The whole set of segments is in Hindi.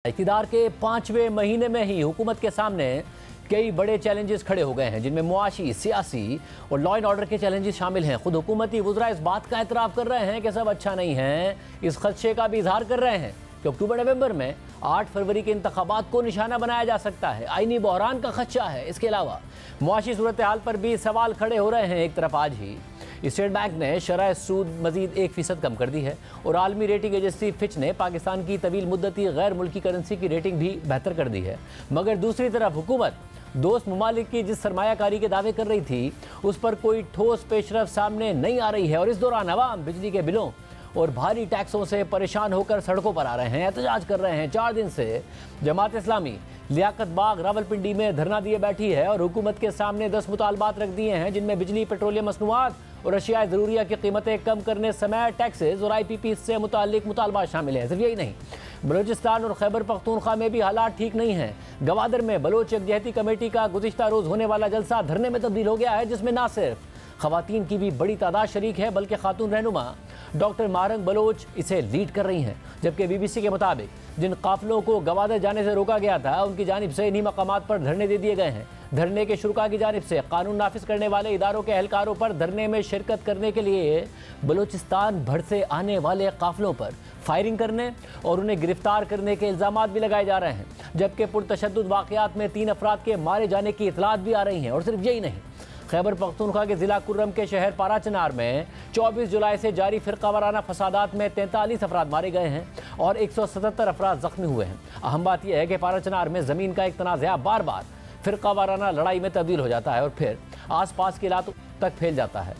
इक़्तिदार के 5वें महीने में ही हुकूमत के सामने कई बड़े चैलेंजेस खड़े हो गए हैं, जिनमें मुआशी, सियासी और लॉ एंड ऑर्डर के चैलेंजेस शामिल हैं। खुद हुकूमती वुज़रा इस बात का एतराफ़ कर रहे हैं कि सब अच्छा नहीं है। इस खदशे का भी इजहार कर रहे हैं कि अक्टूबर नवंबर में 8 फरवरी के इंतखाबात को निशाना बनाया जा सकता है। आईनी बहरान का खदशा है। इसके अलावा मुआशी सूरत हाल पर भी सवाल खड़े हो रहे हैं। एक तरफ आज ही स्टेट बैंक ने शरह सूद मजीद 1% कम कर दी है और आलमी रेटिंग एजेंसी फिच ने पाकिस्तान की तवील मुद्दती गैर मुल्की करेंसी की रेटिंग भी बेहतर कर दी है। मगर दूसरी तरफ हुकूमत दोस्त ममालिक की जिस सरमायाकारी के दावे कर रही थी उस पर कोई ठोस पेशरफ सामने नहीं आ रही है और इस दौरान अवाम बिजली के बिलों और भारी टैक्सों से परेशान होकर सड़कों पर आ रहे हैं, एहतजाज कर रहे हैं। 4 दिन से जमात इस्लामी लियाकत बाग रावलपिंडी में धरना दिए बैठी है और हुकूमत के सामने 10 मुतालबात रख दिए हैं, जिनमें बिजली, पेट्रोलियम मसनूआत और अशिया ज़रूरिया की कीमतें कम करने समेत टैक्सेस और IPP से मुताल्लिक मुतालबात शामिल हैं। सिर्फ यही नहीं, बलूचिस्तान और खैबर पख्तूनख्वा में भी हालात ठीक नहीं हैं। गवादर में बलोच यकजहती कमेटी का गुज़िश्ता रोज़ होने वाला जलसा धरने में तब्दील हो गया है, जिसमें ना सिर्फ खवातीन की भी बड़ी तादाद शरीक है बल्कि खातून रहनुमा डॉक्टर मारंग बलोच इसे लीड कर रही हैं। जबकि BBC के मुताबिक जिन काफिलों को गवादर जाने से रोका गया था उनकी जानिब से इन्हीं मकामात पर धरने दे दिए गए हैं। धरने के शुरुका की जानिब से कानून नाफिज करने वाले इदारों के एहलकारों पर धरने में शिरकत करने के लिए बलूचिस्तान भर से आने वाले काफिलों पर फायरिंग करने और उन्हें गिरफ्तार करने के इल्ज़ामात भी लगाए जा रहे हैं। जबकि पुरतशद्दुद वाक़यात में 3 अफराद के मारे जाने की इतलात भी आ रही हैं। और सिर्फ यही नहीं, खैबर पख्तूनख्वा के ज़िला कुर्रम के शहर पाराचनार में 24 जुलाई से जारी फ़िरका वाराना फसादात में 43 अफराद मारे गए हैं और 177 अफराद ज़ख्मी हुए हैं। अहम बात यह है कि पाराचनार में ज़मीन का एक तनाज़ा बार बार फ़िरका वाराना लड़ाई में तब्दील हो जाता है और फिर आस पास के इलाकों तक फैल जाता है,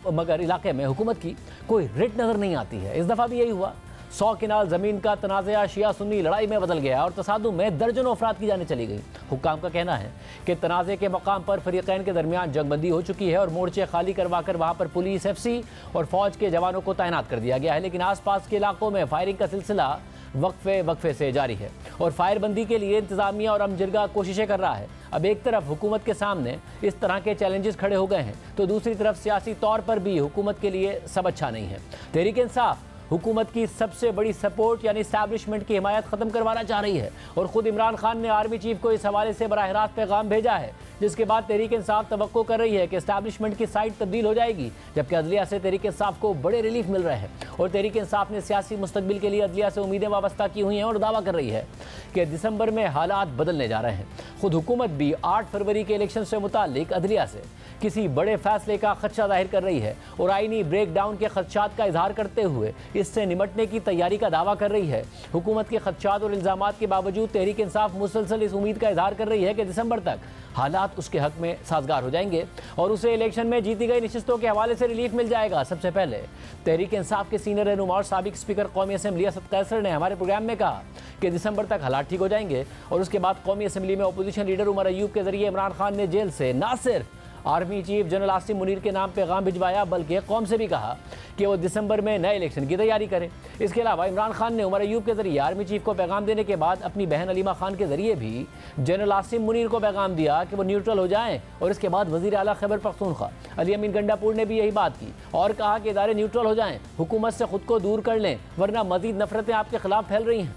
मगर इलाके में हुकूमत की कोई रिट नज़र नहीं आती है। इस दफ़ा भी यही हुआ। 100 किनाल ज़मीन का तनाज़ा शिया सुन्नी लड़ाई में बदल गया और तसादुम में दर्जनों अफराद की जानें चली गई। हुक्काम का कहना है कि तनाज़े के मकाम पर फरीक़ैन के दरमियान जंगबंदी हो चुकी है और मोर्चे खाली करवा कर वहाँ पर पुलिस, FC और फ़ौज के जवानों को तैनात कर दिया गया है। लेकिन आस पास के इलाकों में फायरिंग का सिलसिला वक्फे से जारी है और फायरबंदी के लिए इंतज़ामिया और अमजरगा कोशिशें कर रहा है। अब एक तरफ हुकूमत के सामने इस तरह के चैलेंजेस खड़े हो गए हैं तो दूसरी तरफ सियासी तौर पर भी हुकूमत के लिए सब अच्छा नहीं है। तहरीक इंसाफ हुकूमत की सबसे बड़ी सपोर्ट यानी इस्टेब्लिशमेंट की हिमायत ख़त्म करवाना चाह रही है और ख़ुद इमरान खान ने आर्मी चीफ को इस हवाले से बराह रास्त पैगाम भेजा है, जिसके बाद तहरीक इंसाफ तवक्को कर रही है कि इस्टेब्लिशमेंट की साइड तब्दील हो जाएगी। जबकि अदलिया से तहरीक इंसाफ को बड़े रिलीफ मिल रहे हैं और तहरीक इंसाफ ने सियासी मुस्तकबिल के लिए अदलिया से उम्मीदें वाबस्ता की हुई हैं और दावा कर रही है कि दिसंबर में हालात बदलने जा रहे हैं। खुद हुकूमत भी 8 फरवरी के इलेक्शन से मुताल्लिक अदलिया से किसी बड़े फैसले का खदशा जाहिर कर रही है और आईनी ब्रेक डाउन के खदशात का इजहार करते हुए इससे निमटने की तैयारी का दावा कर रही है। हुकूमत के खदशात और इल्ज़ामात के बावजूद तहरीक इंसाफ मुसलसल इस उम्मीद का इजहार कर रही है कि दिसंबर तक हालात उसके हक में साजगार हो जाएंगे और उसे इलेक्शन में जीती गई नशिस्तों के हवाले से रिलीफ मिल जाएगा। सबसे पहले तहरीक इंसाफ के सीनियर रहनुमा और साबिक स्पीकर कौमी असम्बली असद कैसर ने हमारे प्रोग्राम में कहा कि दिसंबर तक हालात ठीक हो जाएंगे और उसके बाद कौमी असम्बली में अपोजिशन लीडर उमर अयूब के जरिए इमरान खान ने जेल से ना सिर्फ army chief general Asim Munir के नाम पैगाम भिजवाया बल्कि कौम से भी कहा कि वो दिसंबर में नए इलेक्शन की तैयारी करें। इसके अलावा इमरान खान ने उमर अयूब के जरिए आर्मी चीफ को पैगाम देने के बाद अपनी बहन अलीमा खान के जरिए भी जनरल आसिम मुनीर को पैगाम दिया कि वो न्यूट्रल हो जाएं और इसके बाद वज़ीर आला खैबर पख्तूनख्वा अली अमीन गंडापुर ने भी यही बात की और कहा कि इदारे न्यूट्रल हो जाएं, हुकूमत से खुद को दूर कर लें वरना मजीद नफरतें आपके खिलाफ फैल रही हैं।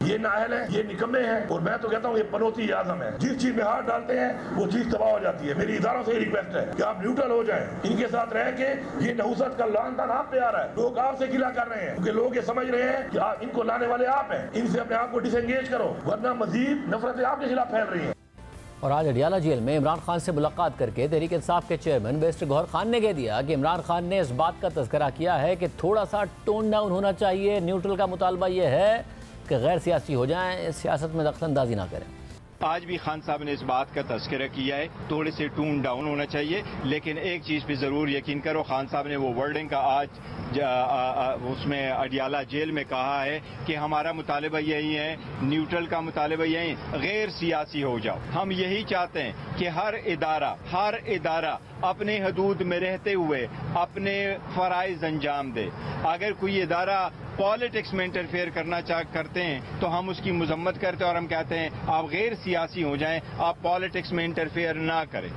ये नाअहल है, ये निकम्मे हैं और मैं तो कहता हूँ ये पनौती आज़म है। जिस चीज में हाथ डालते हैं वो चीज तबाह हो जाती है। मेरी इदारों से रिक्वेस्ट है कि आप न्यूट्रल हो जाएं, इनके साथ रह के ये नहुसत का लानतान आप पे आ रहा है, लोग आपसे गिला कर रहे हैं क्योंकि लोग ये समझ रहे हैं कि आप इनको लाने वाले आप हैं, इनसे अपने आप को डिसएंगेज करो वरना मजीद नफरतें आपके खिलाफ फैल रही हैं। और आज अडियाला जेल में इमरान खान से मुलाकात करके तहरीक इंसाफ के चेयरमैन बैरिस्टर गौहर खान ने कह दिया कि इमरान खान ने इस बात का तज़किरा किया है कि थोड़ा सा टोन डाउन होना चाहिए। न्यूट्रल का मुतालबा यह है कि गैर सियासी हो जाएं, सियासत में दखलंदाजी ना करें। आज भी खान साहब ने इस बात का तज़किरा किया है, थोड़े से टून डाउन होना चाहिए, लेकिन एक चीज़ पे ज़रूर यकीन करो, खान साहब ने वो वर्डिंग का आज उसमें अडियाला जेल में कहा है कि हमारा मुतालिबा यही है, न्यूट्रल का मुतालिबा यही, गैर सियासी हो जाओ। हम यही चाहते हैं कि हर इदारा अपने हदूद में रहते हुए अपने फ़राइज़ अंजाम दे। अगर कोई इदारा पॉलिटिक्स में इंटरफेयर करना करते हैं तो हम उसकी मजम्मत करते हैं और हम कहते हैं आप गैर सियासी हो जाएं, आप पॉलिटिक्स में इंटरफेयर ना करें।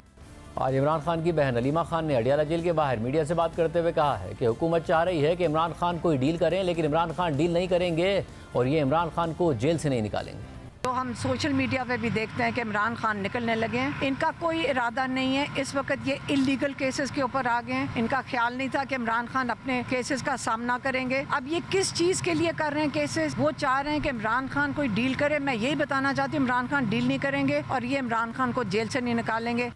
आज इमरान खान की बहन अलीमा खान ने अडियाला जेल के बाहर मीडिया से बात करते हुए कहा है कि हुकूमत चाह रही है कि इमरान खान कोई डील करें, लेकिन इमरान खान डील नहीं करेंगे और ये इमरान खान को जेल से नहीं निकालेंगे। तो हम सोशल मीडिया पे भी देखते हैं कि इमरान खान निकलने लगे हैं। इनका कोई इरादा नहीं है, इस वक्त ये इलीगल केसेस के ऊपर आ गए हैं। इनका ख्याल नहीं था कि इमरान खान अपने केसेस का सामना करेंगे। अब ये किस चीज़ के लिए कर रहे हैं केसेस? वो चाह रहे हैं कि इमरान खान कोई डील करे। मैं यही बताना चाहती हूँ, इमरान खान डील नहीं करेंगे और ये इमरान खान को जेल से नहीं निकालेंगे।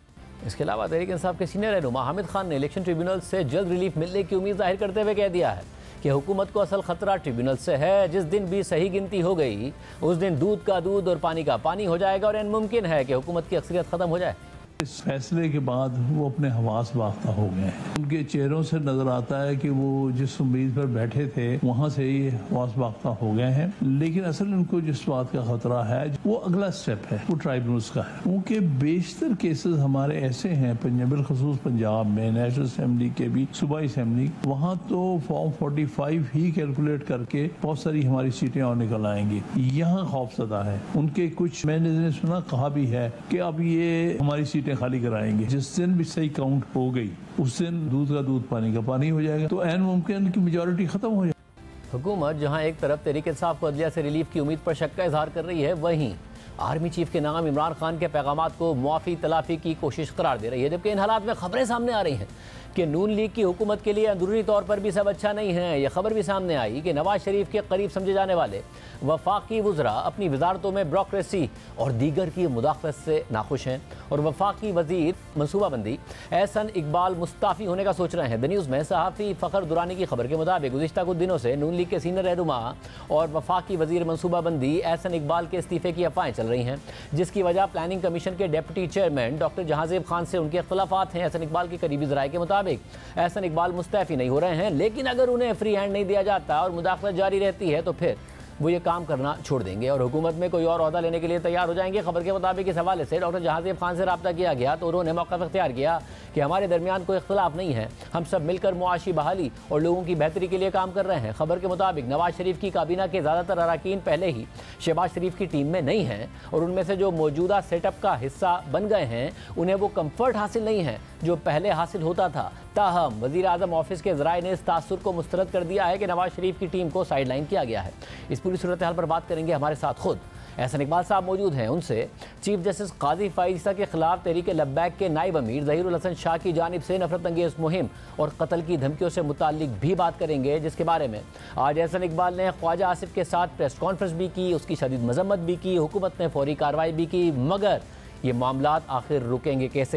इसके अलावा तहरीक इंसाफ के सीनियर रहनुमा हामिद खान ने इलेक्शन ट्रिब्यूनल से जल्द रिलीफ मिलने की उम्मीद जाहिर करते हुए कह दिया है कि हुकूमत को असल खतरा ट्रिब्यूनल से है। जिस दिन भी सही गिनती हो गई उस दिन दूध का दूध और पानी का पानी हो जाएगा और मुमकिन है कि हुकूमत की अक्सरियत खत्म हो जाए। इस फैसले के बाद वो अपने हवास बाख्ता हो गए हैं। उनके चेहरों से नजर आता है कि वो जिस उम्मीद पर बैठे थे वहाँ से ही हवास बाख्ता हो गए हैं। लेकिन असल उनको जिस बात का खतरा है वो अगला स्टेप है, वो ट्राइब्यूनल्स का है। क्योंकि बेशतर केसेस हमारे ऐसे हैं बिलखसूस पंजाब में नेशनल असेंबली के भी सूबाई असेंबली, वहाँ तो फॉर्म 45 ही कैलकुलेट करके बहुत सारी हमारी सीटें और निकल आएंगी। यहाँ खौफजदा है उनके कुछ, मैंने सुना कहा भी है कि अब ये हमारी सीटें खाली कराएंगे। जिस दिन भी सही काउंट हो गई उस दिन दूध का दूध पानी का पानी हो जाएगा, तो ऐन मुमकिन की मेजॉरिटी खत्म हो जाएगी। हुकूमत जहां एक तरफ तहरीक इंसाफ को अदलिया से रिलीफ की उम्मीद पर शक का इजहार कर रही है, वहीं आर्मी चीफ के नाम इमरान खान के पैगामात को मुआफ़ी तलाफी की कोशिश करार दे रही है। जबकि इन हालात में खबरें सामने आ रही हैं कि नून लीग की हुकूमत के लिए अंदरूनी तौर पर भी सब अच्छा नहीं है। यह खबर भी सामने आई कि नवाज शरीफ के करीब समझे जाने वाले वफाकी वज़रा अपनी वजारतों में ब्यूरोक्रेसी और दीगर की मुदाखलत से नाखुश हैं और वफाकी वजीर मनसूबाबंदी एहसन इकबाल मुस्ताफ़ी होने का सोच रहे हैं। द न्यूज़ में सहाफ़ी फ़खर दुरानी की खबर के मुताबिक गुज़िश्ता कुछ दिनों से नून लीग के सीनियर रहनुमा और वफाकी वजीर मनसूबाबंदी एहसन इकबाल के इस्तीफ़े की अफवाहें चल रही हैं, जिसकी वजह प्लानिंग कमीशन के deputy chairman doctor Jahanzeb Khan से उनके इख्तलाफात हैं। एहसन इकबाल की करीबी ज़राए के मुताबिक एहसन इकबाल मुस्तैफी नहीं हो रहे हैं, लेकिन अगर उन्हें फ्री हैंड नहीं दिया जाता और मुदाखलत जारी रहती है तो फिर वो ये काम करना छोड़ देंगे और हुकूमत में कोई और ओहदा लेने के लिए तैयार हो जाएंगे। खबर के मुताबिक इस हवाले से डॉक्टर जहांजेब खान से रब्ता किया गया तो उन्होंने मौक़िफ़ इख्तियार किया कि हमारे दरमियान कोई इख्तिलाफ नहीं है, हम सब मिलकर मुआशी बहाली और लोगों की बेहतरी के लिए काम कर रहे हैं। खबर के मुताबिक नवाज शरीफ की काबीना के ज़्यादातर अरकान पहले ही शहबाज शरीफ की टीम में नहीं हैं और उनमें से जो मौजूदा सेटअप का हिस्सा बन गए हैं उन्हें वो कम्फर्ट हासिल नहीं है जो पहले हासिल होता था। ताहम वज़ीर आज़म ऑफिस के ज़राए ने इस तासुर को मुस्तरद कर दिया है कि नवाज शरीफ की टीम को साइड लाइन किया गया है। इस पूरी सूरत हाल पर बात करेंगे हमारे साथ खुद एहसन इकबाल साहब मौजूद हैं। उनसे चीफ जस्टिस काजी फाइज़ा के खिलाफ तहरीक लब्बैक के नायब अमीर ज़हीरुल हसन शाह की जानिब से नफरत अंगेज़ मुहिम और कत्ल की धमकियों से मुताल्लिक भी बात करेंगे, जिसके बारे में आज एहसन इकबाल ने ख्वाजा आसिफ के साथ प्रेस कॉन्फ्रेंस भी की, उसकी शदीद मजम्मत भी की, हुकूमत ने फौरी कार्रवाई भी की, मगर ये मामलात आखिर रुकेंगे कैसे?